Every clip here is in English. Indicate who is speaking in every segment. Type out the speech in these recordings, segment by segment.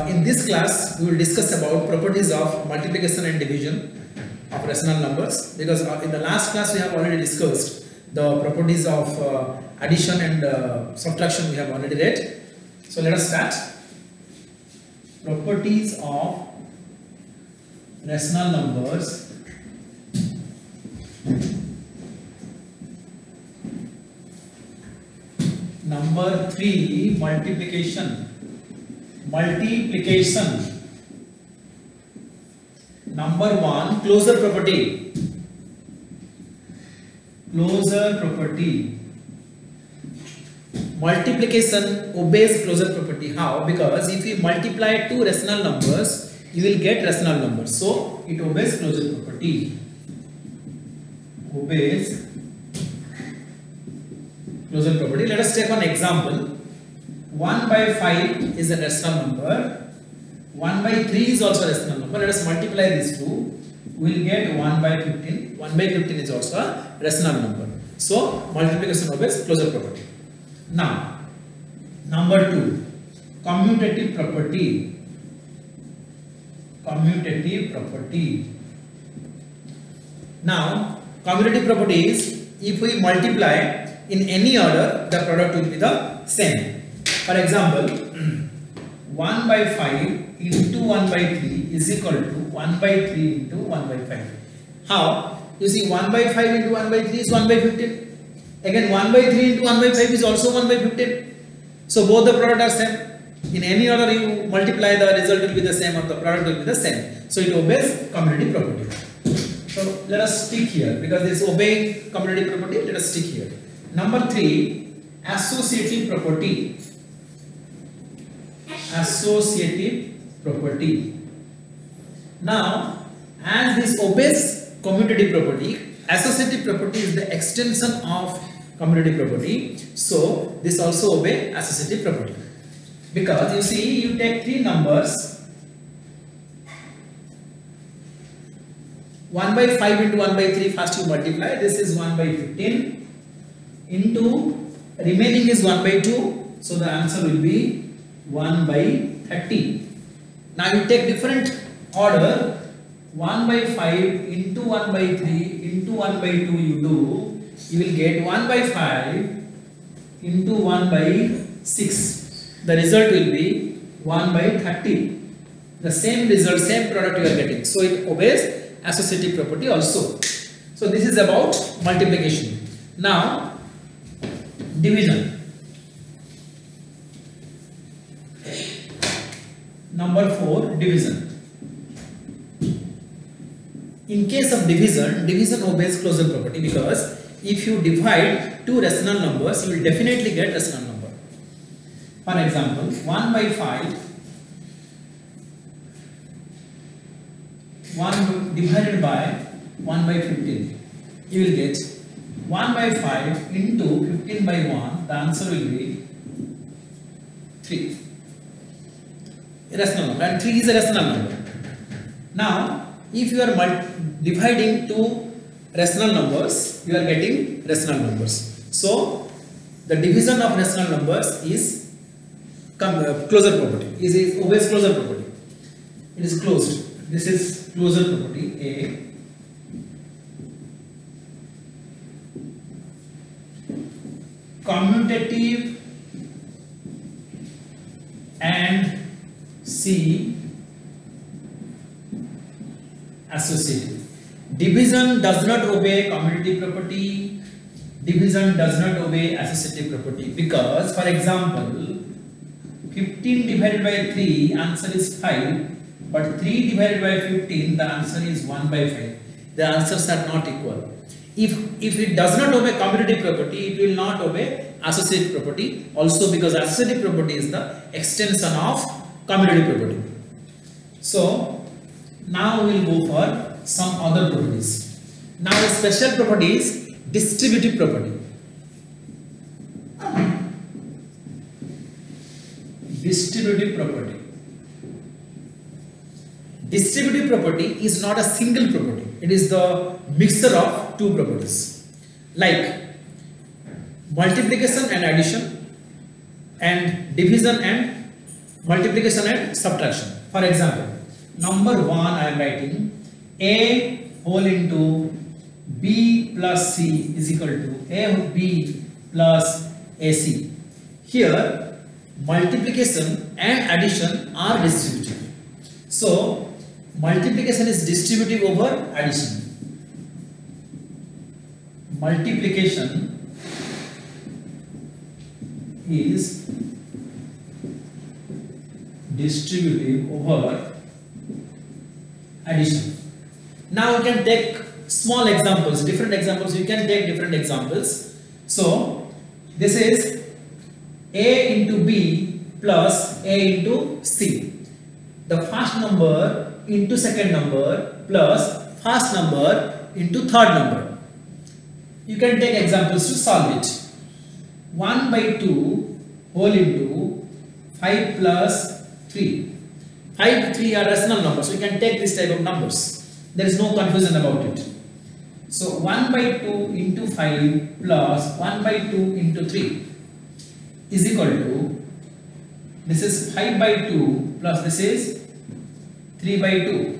Speaker 1: In this class, we will discuss about properties of multiplication and division of rational numbers, because in the last class we have already discussed the properties of addition and subtraction. We have already read. So let us start. Properties of rational numbers. Number 3, multiplication. Number 1, closure property. Multiplication obeys closure property. How? Because if you multiply two rational numbers, you will get rational numbers. So it obeys closure property. Let us take one example. 1 by 5 is a rational number. 1 by 3 is also a rational number. Let us multiply these two. We will get 1 by 15. 1 by 15 is also a rational number. So multiplication obeys closure property. Now, number 2, commutative property. Now, commutative property is if we multiply in any order, the product will be the same. For example, 1 by 5 into 1 by 3 is equal to 1 by 3 into 1 by 5. How? You see, 1 by 5 into 1 by 3 is 1 by 15. Again, 1 by 3 into 1 by 5 is also 1 by 15. So both the product are same. In any order you multiply, the result will be the same or the product will be the same. So it obeys commutative property. So let us stick here, because this obeying commutative property, let us stick here. Number 3, associative property. Now, as this obeys commutative property, associative property is the extension of commutative property. So this also obeys associative property. Because you see, you take three numbers, 1 by 5 into 1 by 3, first you multiply, this is 1 by 15 into remaining is 1 by 2, so the answer will be 1 by 30. Now you take different order, 1 by 5 into 1 by 3 into 1 by 2 you do, you will get 1 by 5 into 1 by 6. The result will be 1 by 30. The same result, same product you are getting. So it obeys associative property also. So this is about multiplication. Now, division. Number 4, division. In case of division obeys closure property, because if you divide two rational numbers, you will definitely get rational number. For example, 1 by 5, 1 divided by 1 by 15, you will get 1 by 5 into 15 by 1, the answer will be 3. A rational number, and 3 is a rational number. Now, if you are dividing two rational numbers, you are getting rational numbers. So, the division of rational numbers is closure property. Is obeys closure property. It is closed. This is closure property A. Commutative and C, associative. Division does not obey commutative property. Division does not obey associative property, because, for example, 15 divided by 3, answer is 5, but 3 divided by 15, the answer is 1 by 5. The answers are not equal. If it does not obey commutative property, it will not obey associative property also, because associative property is the extension of commutative property. So now we will go for some other properties. Now the special property is distributive property. Distributive property is not a single property. It is the mixture of two properties, like multiplication and addition, and division and multiplication and subtraction. For example, number 1 I am writing a whole into b plus c is equal to ab plus ac. Here multiplication and addition are distributive. So multiplication is distributive over addition. Multiplication is distributive over addition. Now you can take small examples, different examples. You can take different examples. So this is a into b plus a into c. The first number into second number plus first number into third number. You can take examples to solve it. 1 by 2 whole into 5 plus 3. 5, 3 are rational numbers. So you can take this type of numbers. There is no confusion about it. So 1 by 2 into 5 plus 1 by 2 into 3 is equal to, this is 5 by 2 plus this is 3 by 2.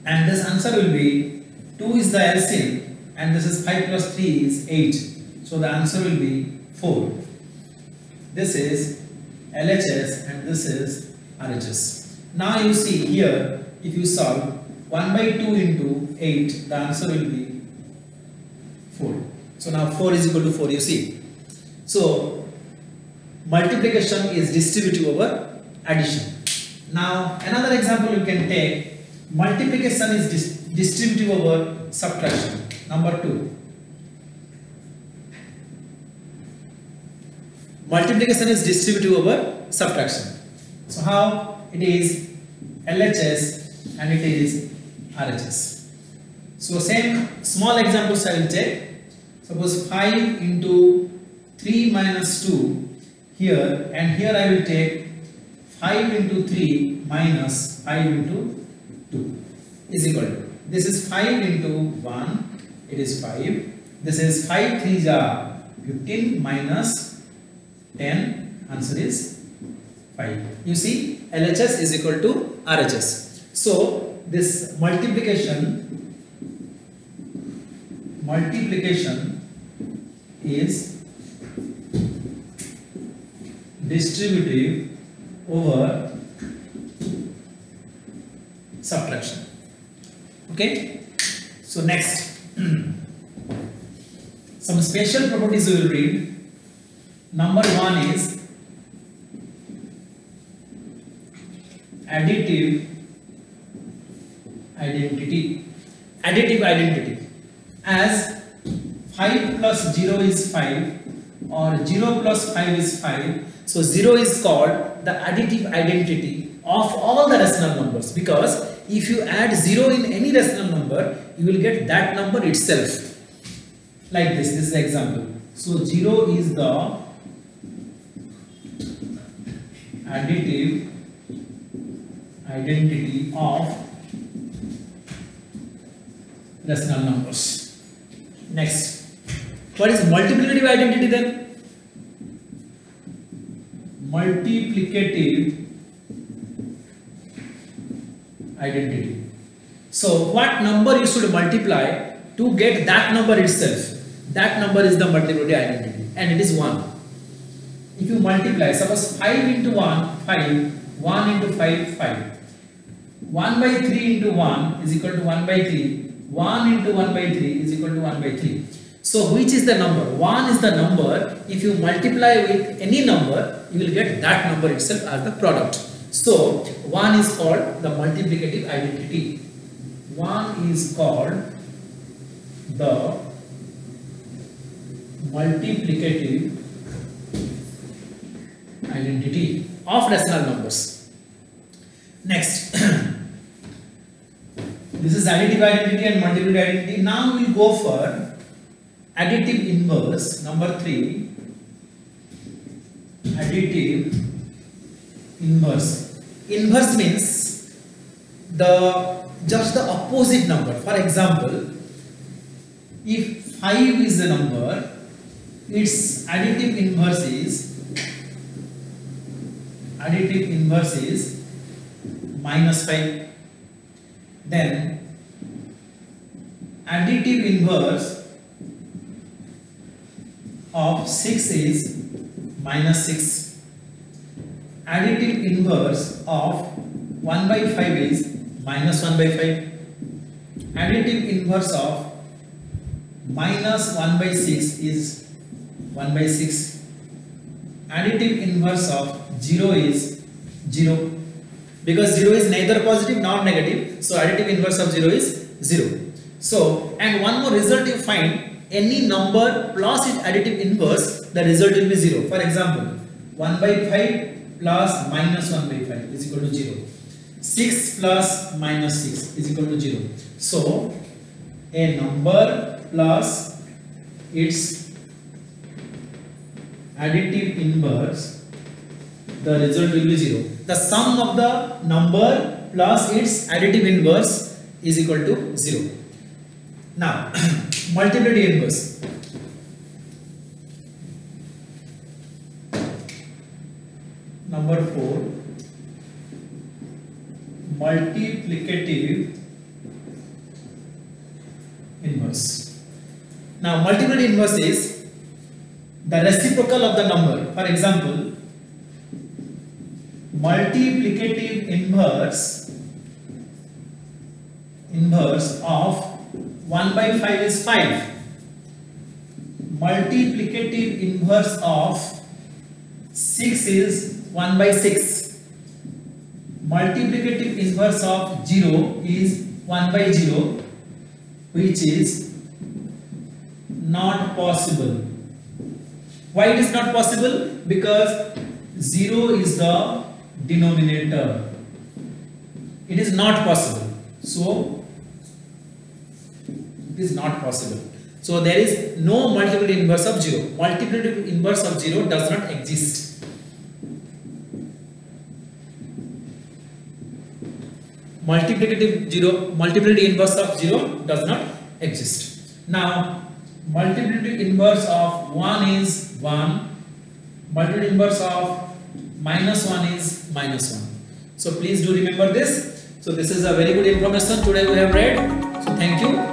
Speaker 1: And this answer will be 2 is the LCM and this is 5 plus 3 is 8. So the answer will be 4. This is LHS and this is RHS. Now you see here, if you solve 1 by 2 into 8, the answer will be 4. So now 4 is equal to 4, you see. So multiplication is distributive over addition. Now another example you can take, multiplication is distributive over subtraction. Number 2. Multiplication is distributive over subtraction. So how it is LHS and it is RHS. So same small examples I will take. Suppose 5 into 3 minus 2 here, and here I will take 5 into 3 minus 5 into 2 is equal to, this is 5 into 1, it is 5. This is 5 3s are 15 minus 10, answer is 5. You see LHS is equal to RHS. So this multiplication is distributive over subtraction. Okay, so next some special properties we will read. Number 1 is additive identity. Additive identity, as 5 plus 0 is 5 or 0 plus 5 is 5. So 0 is called the additive identity of all the rational numbers, because if you add 0 in any rational number, you will get that number itself. Like this is the example. So 0 is the additive identity of rational numbers. Next, what is multiplicative identity then? Multiplicative identity. So what number you should multiply to get that number itself? That number is the multiplicative identity, and it is 1. If you multiply, suppose 5 into 1, 5, 1 into 5, 5. 1 by 3 into 1 is equal to 1 by 3. 1 into 1 by 3 is equal to 1 by 3. So which is the number? 1 is the number. If you multiply with any number, you will get that number itself as the product. So 1 is called the multiplicative identity. 1 is called the multiplicative identity of rational numbers. Next, this is additive identity and multiplicative identity. Now we will go for additive inverse. Number 3, additive inverse. Inverse means just the opposite number. For example, if 5 is the number, its additive inverse is additive inverse is minus 5. Then additive inverse of 6 is minus 6. Additive inverse of 1 by 5 is minus 1 by 5. Additive inverse of minus 1 by 6 is 1 by 6. Additive inverse of 0 is 0. Because 0 is neither positive nor negative, so additive inverse of 0 is 0. So, and one more result you find, any number plus its additive inverse, the result will be 0. For example, 1 by 5 plus minus 1 by 5 is equal to 0. 6 plus minus 6 is equal to 0. So, a number plus its additive inverse, the result will be 0. The sum of the number plus its additive inverse is equal to 0. Now, multiplicity inverse. Number 4, multiplicative inverse. Now, multiplicative inverse is the reciprocal of the number. For example, multiplicative inverse of 1 by 5 is 5. Multiplicative inverse of 6 is 1 by 6. Multiplicative inverse of 0 is 1 by 0, which is not possible. Why it is not possible? Because 0 is the denominator. It is not possible. So, it is not possible. So, there is no multiplicative inverse of 0. Multiplicative inverse of 0 does not exist. Multiplicative inverse of 0 does not exist. Now, multiplicative inverse of 1 is 1. Multiplicative inverse of minus 1 is minus 1. So, please do remember this. So, this is a very good information today we have read. So, thank you.